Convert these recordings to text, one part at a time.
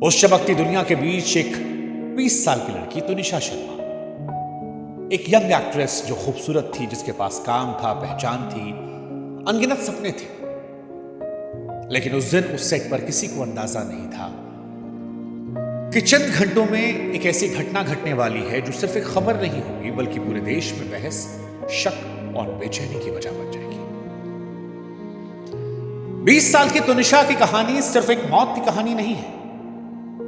उस चमकती दुनिया के बीच एक 20 साल की लड़की तुनिशा शर्मा, एक यंग एक्ट्रेस जो खूबसूरत थी, जिसके पास काम था, पहचान थी, अनगिनत सपने थे। लेकिन उस दिन उस सेट पर किसी को अंदाजा नहीं था कि चंद घंटों में एक ऐसी घटना घटने वाली है जो सिर्फ एक खबर नहीं होगी, बल्कि पूरे देश में बहस, शक और बेचैनी की वजह बन जाएगी। 20 साल की तुनिशा की कहानी सिर्फ एक मौत की कहानी नहीं है।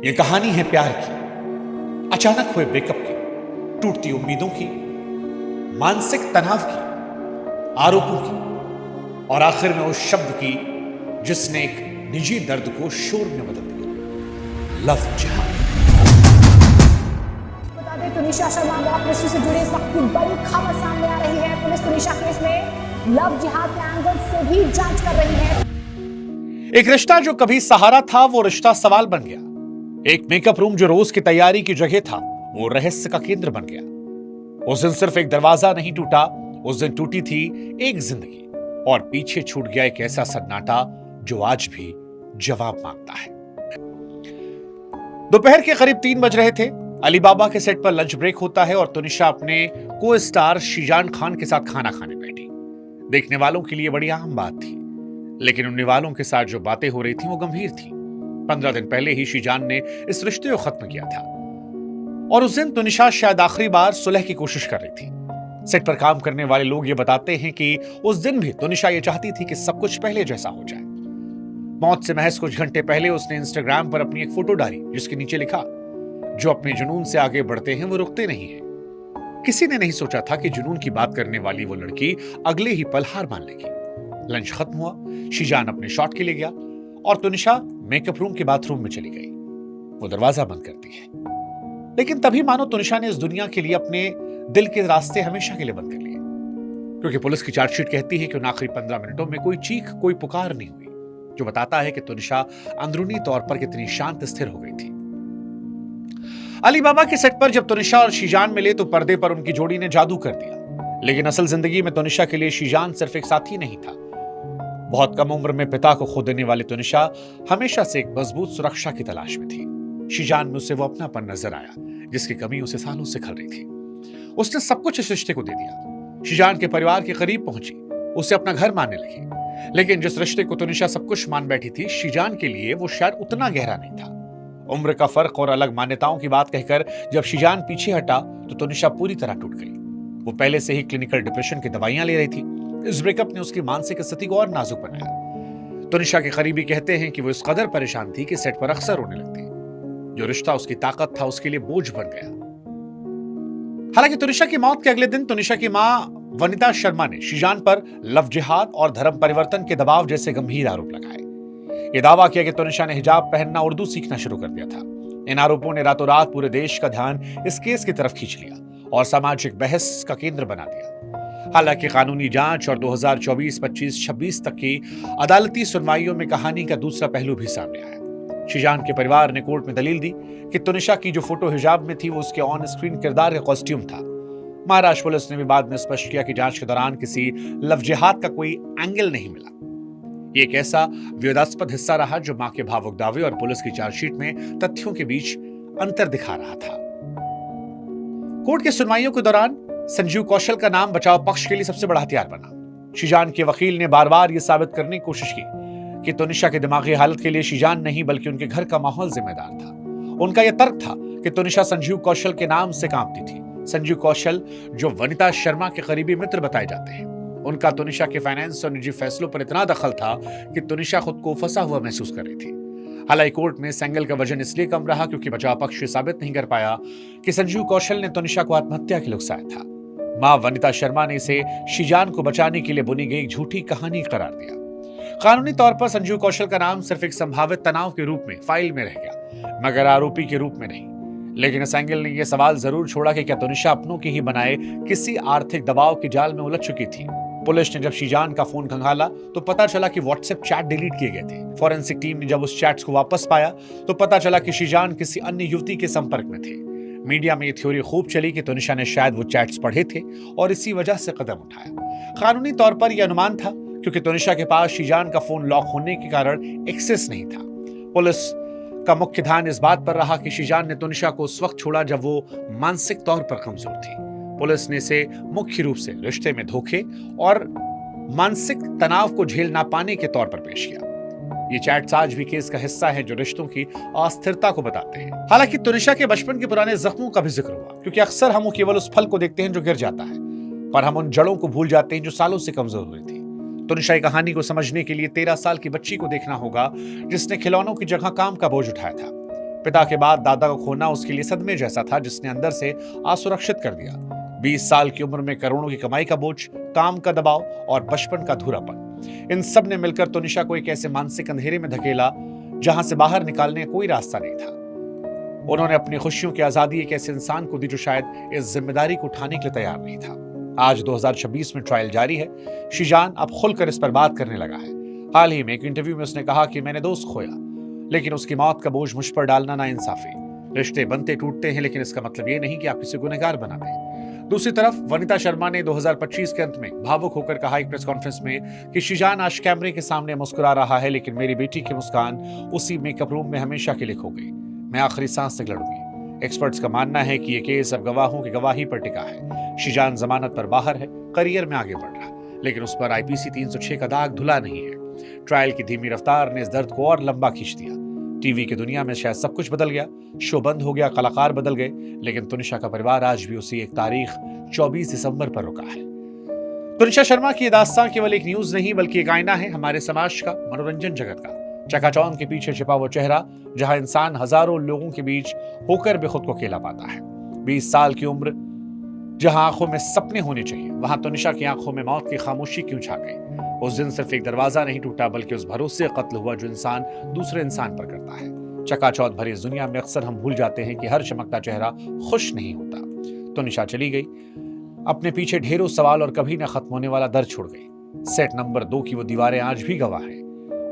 यह कहानी है प्यार की, अचानक हुए ब्रेकअप की, टूटती उम्मीदों की, मानसिक तनाव की, आरोपों की और आखिर में उस शब्द की जिसने एक निजी दर्द को शोर में बदल दिया, लव जिहाद। बता दें, तुनिशा शर्मा मौत मिस्ट्री से जुड़ी इस वक्त की बड़ी खबर सामने आ रही है। पुलिस तुनिशा केस में लव जिहाद के एंगल से भी जांच कर रही है। एक रिश्ता जो कभी सहारा था, वो रिश्ता सवाल बन गया। एक मेकअप रूम जो रोज की तैयारी की जगह था, वो रहस्य का केंद्र बन गया। उस दिन सिर्फ एक दरवाजा नहीं टूटा, उस दिन टूटी थी एक जिंदगी और पीछे छूट गया एक ऐसा सन्नाटा जो आज भी जवाब मांगता है। दोपहर के करीब 3 बज रहे थे। अलीबाबा के सेट पर लंच ब्रेक होता है और तुनिशा अपने को स्टार शीजान खान के साथ खाना खाने बैठी। देखने वालों के लिए बड़ी आम बात थी, लेकिन उनने वालों के साथ जो बातें हो रही थी वो गंभीर थी। 15 दिन पहले ही शीजान ने इस रिश्ते को खत्म किया था और उस दिन तुनिशा शायद आखिरी बार सुलह की कोशिश कर रही थी। सेट पर काम करने वाले लोग ये बताते हैं कि उस दिन भी तुनिशा ये चाहती थी कि सब कुछ पहले जैसा हो जाए। मौत से महज कुछ घंटे पहले उसने इंस्टाग्राम पर अपनी एक फोटो डाली, जिसके नीचे लिखा, जो अपने जुनून से आगे बढ़ते हैं वो रुकते नहीं हैं। किसी ने नहीं सोचा था कि जुनून की बात करने वाली वो लड़की अगले ही पल हार मान लेगी। लंच खत्म हुआ, शीजान अपने शॉट के लिए गया और तुनिशा मेकअप रूम के बाथरूम में चली गई। वो दरवाजा बंद करती है, लेकिन तभी मानो तुनिशा ने इस दुनिया के लिए अपने दिल के रास्ते हमेशा के लिए बंद कर लिए, क्योंकि पुलिस की चार्जशीट कहती है कि उन आखिरी 15 मिनटों में कोई चीख, कोई पुकार नहीं हुई, जो बताता है कि तुनिशा अंदरूनी तौर पर कितनी शांत स्थिर हो गई थी। अलीबाबा के सेट पर जब तुनिशा और शीजान मिले तो पर्दे पर उनकी जोड़ी ने जादू कर दिया, लेकिन असल जिंदगी में तुनिशा के लिए शीजान सिर्फ एक साथी नहीं था। बहुत कम उम्र में पिता को खो देने वाली तुनिशा हमेशा से एक मजबूत सुरक्षा की तलाश में थी। शीजान में उसे वो अपनापन नजर आया, जिसकी कमी उसे सालों से खल रही थी। उसने सब कुछ इस रिश्ते को दे दिया। शीजान के परिवार के करीब पहुंची, उसे अपना घर मानने लगी। लेकिन जिस रिश्ते को तुनिशा सब कुछ मान बैठी थी, शीजान के लिए वो शायद उतना गहरा नहीं था। उम्र का फर्क और अलग मान्यताओं की बात कहकर जब शीजान पीछे हटा तो तुनिशा पूरी तरह टूट गई। वो पहले से ही क्लिनिकल डिप्रेशन की दवाइयां ले रही थी। इस ब्रेकअप ने उसकी मानसिक स्थिति को और नाजुक बनाया। तुनिशा के करीबी कहते हैं कि वो इस कदर परेशान थी कि सेट पर अक्सर रोने लगती। जो रिश्ता उसकी ताकत था, उसके लिए बोझ बन गया। हालांकि तुनिशा की मौत के अगले दिन तुनिशा की मां वनिता शर्मा ने शीजान पर लव जिहाद और धर्म परिवर्तन के दबाव जैसे गंभीर आरोप लगाए। यह दावा किया कि तुनिशा ने हिजाब पहनना, उर्दू सीखना शुरू कर दिया था। इन आरोपों ने रातों रात पूरे देश का ध्यान इस केस की तरफ खींच लिया और सामाजिक बहस का केंद्र बना दिया। हालांकि कानूनी जांच और 2024, 25, 26 तक की अदालती सुनवाइयों में कहानी का दूसरा पहलू भी सामने आया। शीजान के परिवार ने कोर्ट में दलील दी कि तुनिशा की जो फोटो हिजाब में थी वो उसके ऑन स्क्रीन किरदार का कॉस्ट्यूम था। महाराष्ट्र पुलिस ने भी बाद में स्पष्ट किया कि जांच के दौरान किसी लव जिहाद का कोई एंगल नहीं मिला। ये एक ऐसा विवादास्पद हिस्सा रहा जो मां के भावुक दावे और पुलिस की चार्जशीट में तथ्यों के बीच अंतर दिखा रहा था। कोर्ट की सुनवाइयों के दौरान संजीव कौशल का नाम बचाव पक्ष के लिए सबसे बड़ा हथियार बना। शीजान के वकील ने बार बार यह साबित करने की कोशिश की कि तुनिशा की दिमागी हालत के लिए शीजान नहीं बल्कि उनके घर का माहौल जिम्मेदार था। उनका यह तर्क था कि तुनिशा संजीव कौशल के नाम से कांपती थी। संजीव कौशल जो वनिता शर्मा के करीबी मित्र बताए जाते हैं। उनका तुनिशा के फाइनेंस और निजी फैसलों पर इतना दखल था कि तुनिशा खुद को फंसा हुआ महसूस कर रही थी। हालांकि कोर्ट में सेंगल का वजन इसलिए कम रहा क्योंकि बचाव पक्ष साबित नहीं कर पाया कि संजीव कौशल ने तुनिशा को आत्महत्या के लिए उकसाया था। मां वनिता शर्मा ने इसे शीजान को बचाने के लिए बुनी गई झूठी कहानी करार दिया। कानूनी तौर पर संजीव कौशल का नाम सिर्फ एक संभावित तनाव के रूप में फाइल में रह गया, मगर आरोपी के रूप में नहीं। लेकिन इस एंगल ने यह सवाल जरूर छोड़ा कि क्या तुनिशा अपनों के ही बनाए किसी आर्थिक दबाव के जाल में उलझ चुकी थी। पुलिस ने जब शीजान का फोन खंगाला तो पता चला कि व्हाट्सएप चैट डिलीट किए गए थे। फॉरेंसिक टीम ने जब उस चैट्स को वापस पाया तो पता चला कि शीजान किसी अन्य युवती के संपर्क में थे। मीडिया में यह थ्योरी खूब चली कि तुनिशा ने शायद वो चैट्स पढ़े थे और इसी वजह से कदम उठाया। कानूनी तौर पर यह अनुमान था क्योंकि तुनिशा के पास शीजान का फोन लॉक होने के कारण एक्सेस नहीं था। पुलिस सबका मुख्य ध्यान इस बात पर रहा कि शीजान ने तुनिशा को उस वक्त छोड़ा जब वो मानसिक तौर पर कमजोर थी। पुलिस ने इसे मुख्य रूप से रिश्ते में धोखे और मानसिक तनाव को झेल ना पाने के तौर पर पेश किया। ये चैट्स आज भी केस का हिस्सा है जो रिश्तों की अस्थिरता को बताते हैं। हालांकि तुनिशा के बचपन के पुराने जख्मों का भी जिक्र हुआ, क्योंकि अक्सर हम केवल उस फल को देखते हैं जो गिर जाता है, पर हम उन जड़ों को भूल जाते हैं जो सालों से कमजोर हुई थी। तुनिशा की कहानी को समझने के लिए 13 साल की बच्ची को देखना होगा जिसने खिलौनों की जगह काम का बोझ उठाया था। पिता के बाद दादा को खोना उसके लिए सदमे जैसा था जिसने अंदर से असुरक्षित कर दिया। 20 साल की उम्र में करोड़ों की कमाई का बोझ, काम का दबाव और बचपन का अधूरापन, इन सब ने मिलकर तुनिशा को एक ऐसे मानसिक अंधेरे में धकेला जहां से बाहर निकालने का कोई रास्ता नहीं था। उन्होंने अपनी खुशियों की आजादी एक ऐसे इंसान को दी जो शायद इस जिम्मेदारी को उठाने के लिए तैयार नहीं था। आज 2026 में ट्रायल जारी है। शीजान अब खुलकर इस पर बात करने लगा है। हाल ही में एक इंटरव्यू में उसने कहा कि मैंने दोस्त खोया, लेकिन उसकी मौत का बोझ मुझ पर डालना नाइंसाफी। रिश्ते बनते टूटते हैं, लेकिन इसका मतलब ये नहीं कि आप किसी गुनहगार बना दें। दूसरी तरफ वनिता शर्मा ने 2025 के अंत में भावुक होकर कहा एक प्रेस कॉन्फ्रेंस में कि शीजान आज कैमरे के सामने मुस्कुरा रहा है, लेकिन मेरी बेटी की मुस्कान उसी मेकअप रूम में हमेशा के लिए खो गई। मैं आखिरी सांस तक लड़ूंगी। एक्सपर्ट्स का मानना है कि यह केस अब गवाहों की गवाही पर टिका है। शीजान जमानत पर बाहर है, करियर में आगे बढ़ रहा, लेकिन उस पर IPC 306 का दाग धुला नहीं है। ट्रायल की धीमी रफ्तार ने इस दर्द को और लंबा खींच दिया। टीवी की दुनिया में शायद सब कुछ बदल गया, शो बंद हो गया, कलाकार बदल गए, लेकिन तुनिशा का परिवार आज भी उसी एक तारीख 24 दिसंबर पर रुका है। तुनिशा शर्मा की दास्तां केवल एक न्यूज नहीं बल्कि एक आईना है हमारे समाज का, मनोरंजन जगत का। चकाचौंध के पीछे छिपा वो चेहरा जहां इंसान हजारों लोगों के बीच होकर भी खुद को अकेला पाता है। 20 साल की उम्र जहां आंखों में सपने होने चाहिए, वहां तुनिशा की आंखों में मौत की खामोशी क्यों छा गई। उस दिन सिर्फ एक दरवाजा नहीं टूटा बल्कि उस भरोसे कत्ल हुआ जो इंसान दूसरे इंसान पर करता है। चकाचौंध भरी इस दुनिया में अक्सर हम भूल जाते हैं कि हर चमकता चेहरा खुश नहीं होता। तुनिशा चली गई, अपने पीछे ढेरों सवाल और कभी न खत्म होने वाला दर्द छोड़ गई। सेट नंबर 2 की वो दीवारें आज भी गवाह है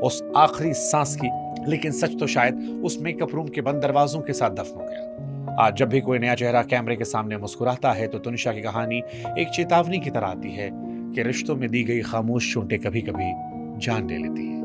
उस आखिरी सांस की, लेकिन सच तो शायद उस मेकअप रूम के बंद दरवाजों के साथ दफन हो गया। आज जब भी कोई नया चेहरा कैमरे के सामने मुस्कुराता है तो तुनिशा की कहानी एक चेतावनी की तरह आती है कि रिश्तों में दी गई खामोश चोटें कभी कभी जान ले लेती है।